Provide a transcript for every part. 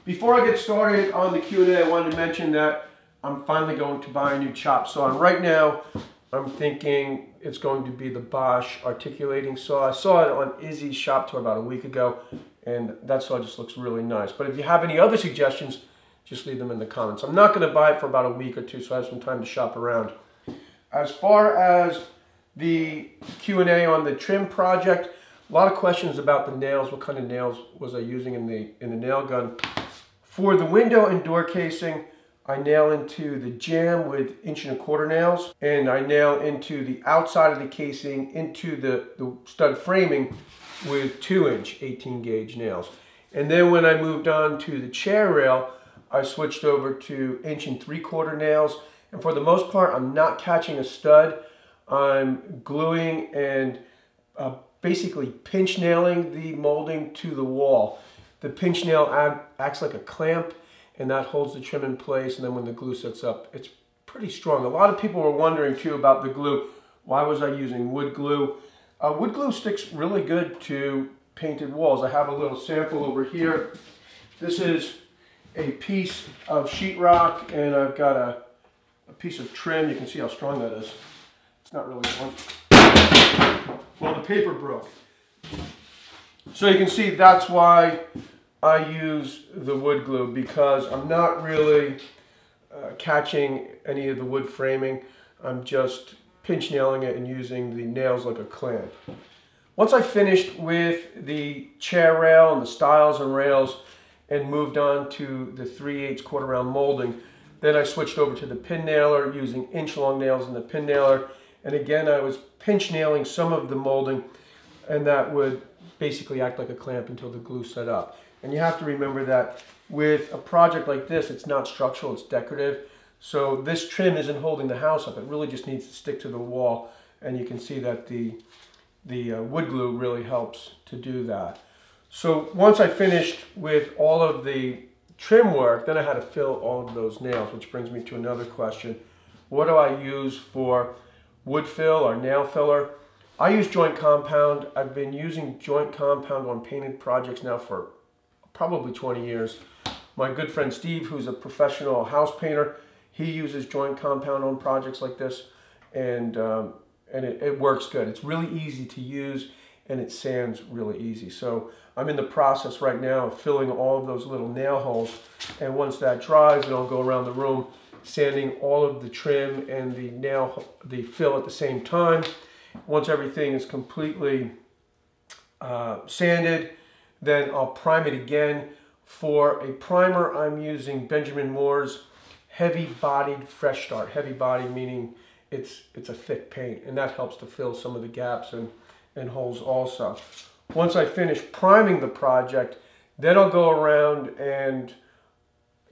Before I get started on the Q&A, I wanted to mention that I'm finally going to buy a new chop saw. And right now, I'm thinking it's going to be the Bosch articulating saw. I saw it on Izzy's shop tour about a week ago, and that saw just looks really nice. But if you have any other suggestions, just leave them in the comments. I'm not going to buy it for about a week or two, so I have some time to shop around. As far as the Q&A on the trim project, a lot of questions about the nails. What kind of nails was I using in the nail gun? For the window and door casing, I nail into the jamb with 1¼ nails, and I nail into the outside of the casing into the stud framing with 2-inch 18 gauge nails. And then when I moved on to the chair rail, I switched over to 1¾ nails. And for the most part, I'm not catching a stud. I'm gluing and basically pinch nailing the molding to the wall. The pinch nail acts like a clamp, and that holds the trim in place, and then when the glue sets up, it's pretty strong. A lot of people were wondering too about the glue. Why was I using wood glue? Wood glue sticks really good to painted walls. I have a little sample over here. This is a piece of sheetrock, and I've got a piece of trim. You can see how strong that is. It's not really one. Well, the paper broke. So you can see that's why I use the wood glue, because I'm not really catching any of the wood framing. I'm just pinch nailing it and using the nails like a clamp. Once I finished with the chair rail and the stiles and rails and moved on to the 3/8 quarter round molding, then I switched over to the pin nailer using inch-long nails in the pin nailer. And again, I was pinch nailing some of the molding, and that would basically act like a clamp until the glue set up. And you have to remember that with a project like this, it's not structural, it's decorative. So this trim isn't holding the house up. It really just needs to stick to the wall. And you can see that the wood glue really helps to do that. So once I finished with all of the trim work, then I had to fill all of those nails, which brings me to another question. What do I use for wood fill or nail filler? I use joint compound. I've been using joint compound on painted projects now for probably 20 years. My good friend Steve, who's a professional house painter, he uses joint compound on projects like this, and it works good. It's really easy to use, and it sands really easy. So I'm in the process right now of filling all of those little nail holes, and once that dries, then I'll go around the room sanding all of the trim and the fill at the same time. Once everything is completely sanded, then I'll prime it again. For a primer, I'm using Benjamin Moore's Heavy Bodied Fresh Start. Heavy body meaning it's a thick paint, and that helps to fill some of the gaps and holes also. Once I finish priming the project, then I'll go around and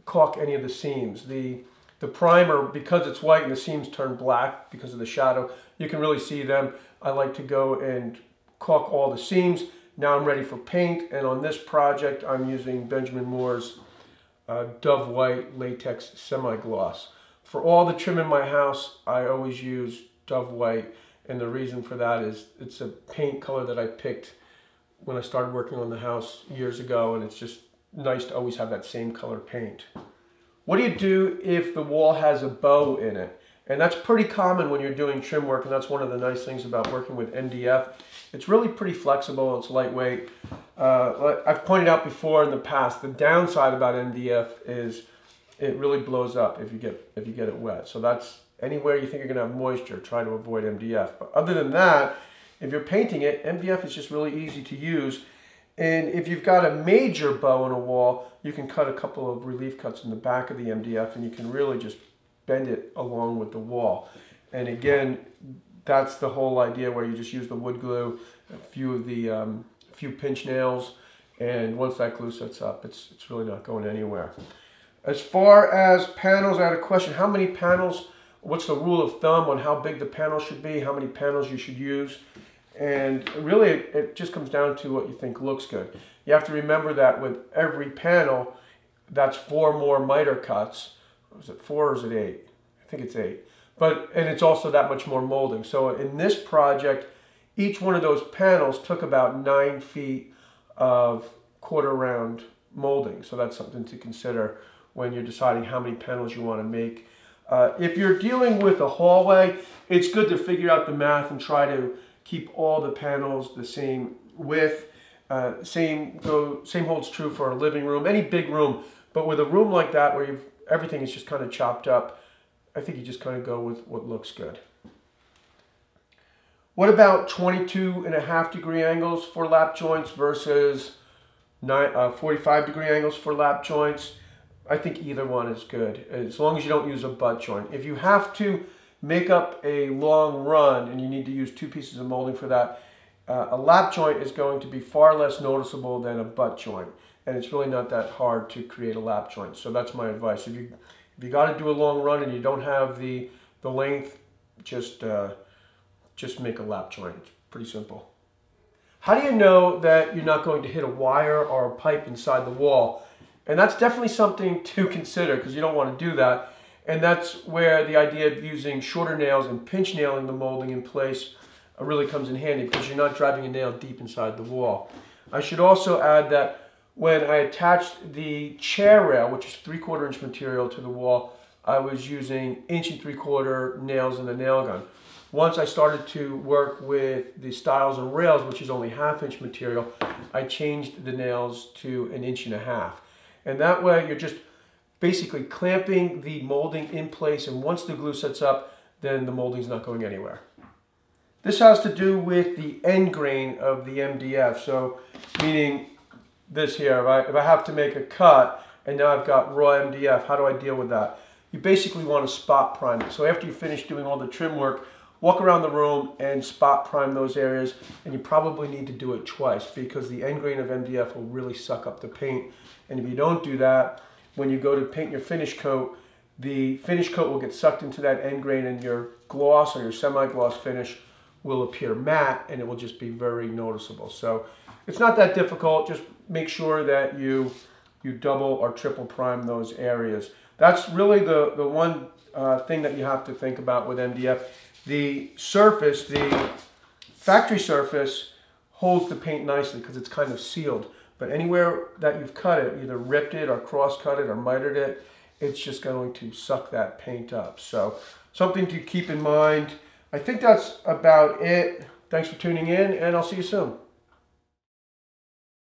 caulk any of the seams. The primer, because it's white and the seams turn black because of the shadow, you can really see them. I like to go and caulk all the seams. Now I'm ready for paint, and on this project I'm using Benjamin Moore's Dove White Latex Semi-Gloss. For all the trim in my house, I always use Dove White, and the reason for that is it's a paint color that I picked when I started working on the house years ago, and it's just nice to always have that same color paint. What do you do if the wall has a bow in it? And that's pretty common when you're doing trim work, and that's one of the nice things about working with MDF. It's really pretty flexible, it's lightweight. I've pointed out before in the past, the downside about MDF is it really blows up if you get it wet. So that's anywhere you think you're gonna have moisture, try to avoid MDF. But other than that, if you're painting it, MDF is just really easy to use. And if you've got a major bow on a wall, you can cut a couple of relief cuts in the back of the MDF, and you can really just bend it along with the wall. And again, that's the whole idea, where you just use the wood glue, a few pinch nails, and once that glue sets up, it's really not going anywhere. As far as panels, I had a question: how many panels? What's the rule of thumb on how big the panel should be? How many panels you should use? And really, it just comes down to what you think looks good. You have to remember that with every panel, that's 4 more miter cuts. Was it 4 or is it 8? I think it's 8. And it's also that much more molding. So in this project, each one of those panels took about 9 feet of quarter round molding. So that's something to consider when you're deciding how many panels you want to make. If you're dealing with a hallway, it's good to figure out the math and try to keep all the panels the same width. Same holds true for a living room, any big room. But with a room like that where everything is just kind of chopped up, I think you just kind of go with what looks good. What about 22.5-degree angles for lap joints versus 45-degree angles for lap joints? I think either one is good, as long as you don't use a butt joint. If you have to make up a long run and you need to use 2 pieces of molding for that, a lap joint is going to be far less noticeable than a butt joint. And it's really not that hard to create a lap joint. So that's my advice. If you got to do a long run and you don't have the length, just make a lap joint. It's pretty simple. How do you know that you're not going to hit a wire or a pipe inside the wall? And that's definitely something to consider, because you don't want to do that. And that's where the idea of using shorter nails and pinch nailing the molding in place really comes in handy, because you're not driving a nail deep inside the wall. I should also add that when I attached the chair rail, which is 3/4 inch material, to the wall, I was using 1 3/4 inch nails in the nail gun. Once I started to work with the stiles and rails, which is only 1/2 inch material, I changed the nails to 1.5 inches. And that way you're just basically clamping the molding in place, and once the glue sets up, then the molding's not going anywhere. This has to do with the end grain of the MDF. So meaning this here, if I have to make a cut and now I've got raw MDF, how do I deal with that? You basically want to spot prime it. So after you finish doing all the trim work, walk around the room and spot prime those areas, and you probably need to do it twice, because the end grain of MDF will really suck up the paint. And if you don't do that, when you go to paint your finish coat, the finish coat will get sucked into that end grain, and your gloss or your semi-gloss finish will appear matte, and it will just be very noticeable. So it's not that difficult. Just make sure that you double or triple prime those areas. That's really the one thing that you have to think about with MDF. The surface, the factory surface, holds the paint nicely because it's kind of sealed. But anywhere that you've cut it, either ripped it or cross-cut it or mitered it, it's just going to suck that paint up. So something to keep in mind. I think that's about it. Thanks for tuning in, and I'll see you soon.